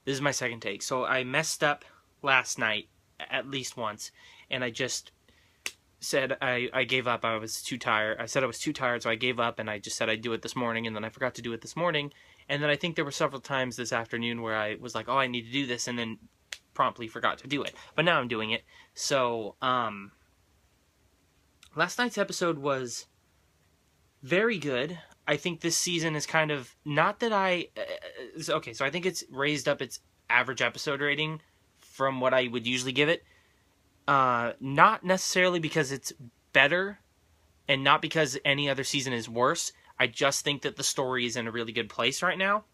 This is my second take. So I messed up last night at least once, and I just said I gave up. I was too tired. I said I was too tired, so I gave up, and I just said I'd do it this morning, and then I forgot to do it this morning. And then I think there were several times this afternoon where I was like, oh, I need to do this, and then promptly forgot to do it. But now I'm doing it. So, last night's episode was very good. I think this season is kind of not that okay, so I think it's raised up its average episode rating from what I would usually give it. Not necessarily because it's better, and not because any other season is worse. I just think that the story is in a really good place right now.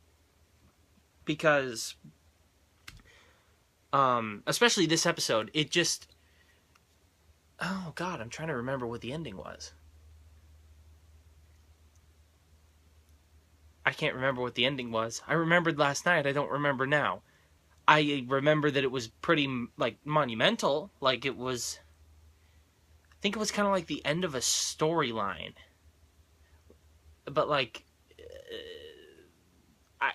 Because, especially this episode, it just. Oh, God, I'm trying to remember what the ending was. I can't remember what the ending was. I remembered last night, I don't remember now. I remember that it was pretty, like, monumental. Like, it was. I think it was kind of like the end of a storyline. But, like.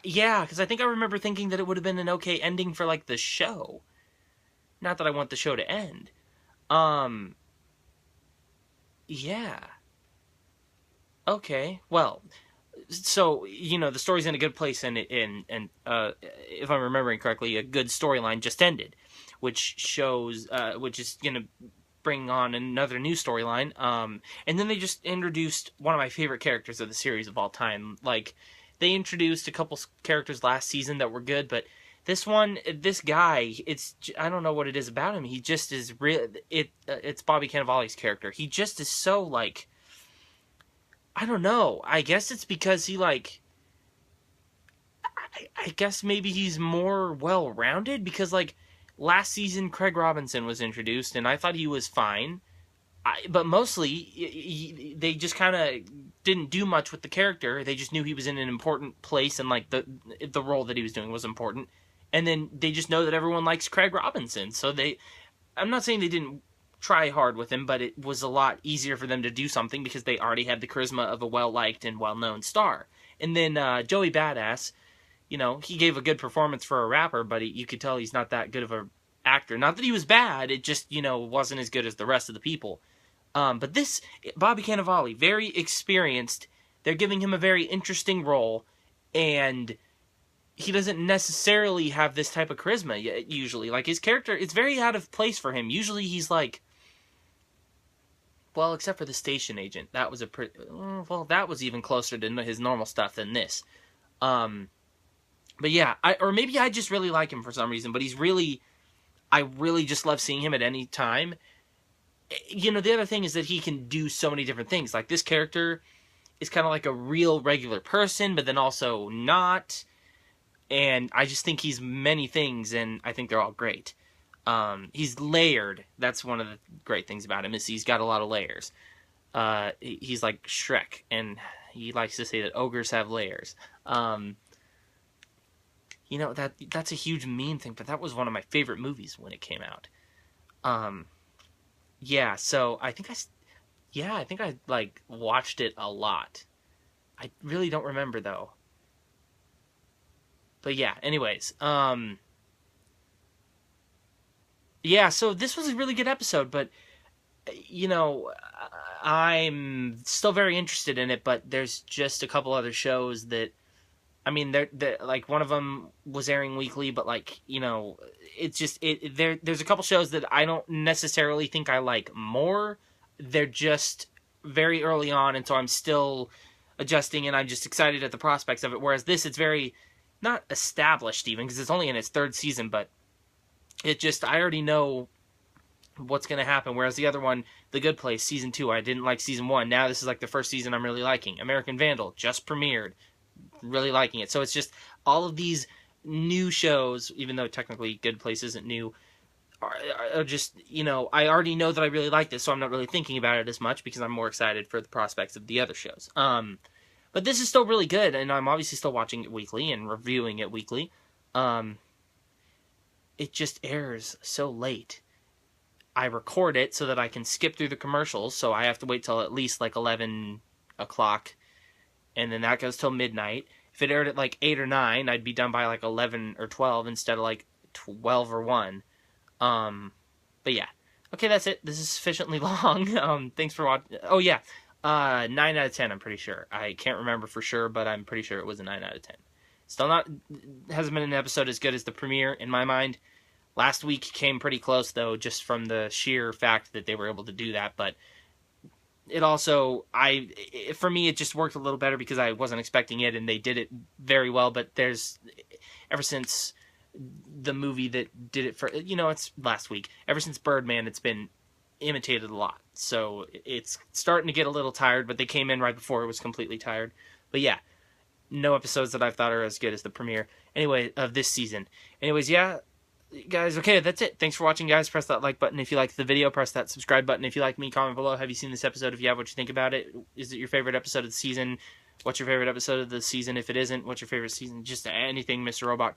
Yeah, because I think I remember thinking that it would have been an okay ending for, like, the show. Not that I want the show to end. Um. Yeah. Okay. Well, so the story's in a good place, and if I'm remembering correctly, a good storyline just ended, which shows which is gonna bring on another new storyline. And then they just introduced one of my favorite characters of the series of all time. Like, they introduced a couple characters last season that were good, but this guy, I don't know what it is about him. He just is real. It's Bobby Cannavale's character. He just is so, like, I don't know. I guess it's because he, like, I guess maybe he's more well rounded because, like, last season Craig Robinson was introduced and I thought he was fine. But mostly they just kind of didn't do much with the character. They just knew he was in an important place, and, like, the role that he was doing was important. And then they just know that everyone likes Craig Robinson. So I'm not saying they didn't try hard with him, but it was a lot easier for them to do something because they already had the charisma of a well-liked and well-known star. And then Joey Badass, he gave a good performance for a rapper, but you could tell he's not that good of a actor. Not that he was bad, it just, wasn't as good as the rest of the people. But this, Bobby Cannavale, very experienced. They're giving him a very interesting role, and he doesn't necessarily have this type of charisma usually. Like, his character, it's very out of place for him. Usually he's like, well, except for the station agent. That was that was even closer to his normal stuff than this. But yeah, or maybe I just really like him for some reason, but I really just love seeing him at any time. The other thing is that he can do so many different things. Like, this character is kind of like a real regular person, but then also not. And I just think he's many things, and I think they're all great. He's layered. That's one of the great things about him, is he's got a lot of layers. He's like Shrek, and he likes to say that ogres have layers. That's a huge meme thing, but that was one of my favorite movies when it came out. Yeah, so I think I like watched it a lot. I really don't remember though. But yeah, anyways, yeah, so this was a really good episode, but you know, I'm still very interested in it, but there's just a couple other shows that, I mean, they're like, one of them was airing weekly, but, like, it's just there's a couple shows that I don't necessarily think I like more. They're just very early on, and so I'm still adjusting, and I'm just excited at the prospects of it. Whereas this, it's very not established even because it's only in its third season, but I already know what's going to happen. Whereas the other one, The Good Place, season 2, I didn't like season 1. Now this is like the first season I'm really liking. American Vandal just premiered, really liking it. So it's just all of these new shows, even though technically Good Place isn't new, are just, I already know that I really like this, so I'm not really thinking about it as much because I'm more excited for the prospects of the other shows. But this is still really good, and I'm obviously still watching it weekly and reviewing it weekly. It just airs so late. I record it so that I can skip through the commercials, so I have to wait till at least like 11 o'clock, and then that goes till midnight, If it aired at like 8 or 9, I'd be done by like 11 or 12 instead of like 12 or 1. But yeah. Okay, that's it. This is sufficiently long. Thanks for watching. Oh, yeah. 9 out of 10, I'm pretty sure. I can't remember for sure, but I'm pretty sure it was a 9 out of 10. Still not, hasn't been an episode as good as the premiere in my mind. Last week came pretty close, though, just from the sheer fact that they were able to do that. But it also, for me, it just worked a little better because I wasn't expecting it, and they did it very well. But ever since the movie that did it for, it's last week. Ever since Birdman, it's been imitated a lot. So it's starting to get a little tired, but they came in right before it was completely tired. But yeah, no episodes that I've thought are as good as the premiere. Anyway, of this season. Anyways, yeah, guys, okay, that's it. Thanks for watching, guys. Press that like button if you liked the video. Press that subscribe button if you like me. Comment below. Have you seen this episode? If you have, what you think about it. Is it your favorite episode of the season? What's your favorite episode of the season? If it isn't, what's your favorite season? Just anything Mr. Robot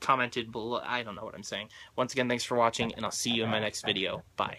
commented below. I don't know what I'm saying. Once again, thanks for watching, and I'll see you in my next video. Bye.